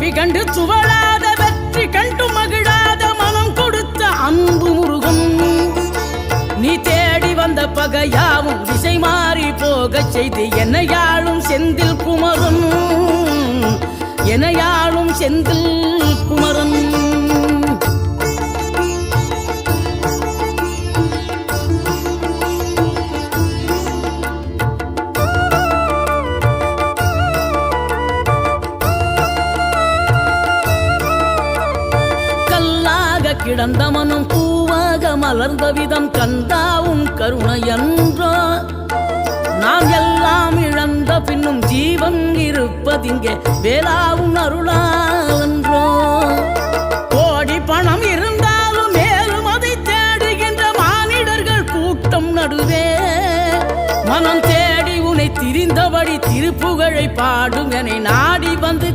தோல்வி கண்டு துவளாத வெற்றி கண்டு மகிழாத மனம் கொடுத்த அன்பு முருகன் நீ தேடி வந்த பகையாவும் திசை மாறி போகச் செய்து என்னையாளும் செந்தில் குமரன் என்னையாளும் செந்தில் குமரன் கிடந்த மனம் பூவாக மலர்ந்த விதம் கந்தாவும் கருணை என்றோ நாம் எல்லாம் இழந்த பின்னும் ஜீவன் இருப்பதிங்கே வேளாவும் அருளாவென்றோ கோடி பணம் இருந்தாலும் மேலும் அதை தேடுகின்ற மானிடர்கள் கூட்டம் நடுவே மனம் தேடி உனை திரிந்தபடி திருப்புகழை பாடும் என நாடி வந்து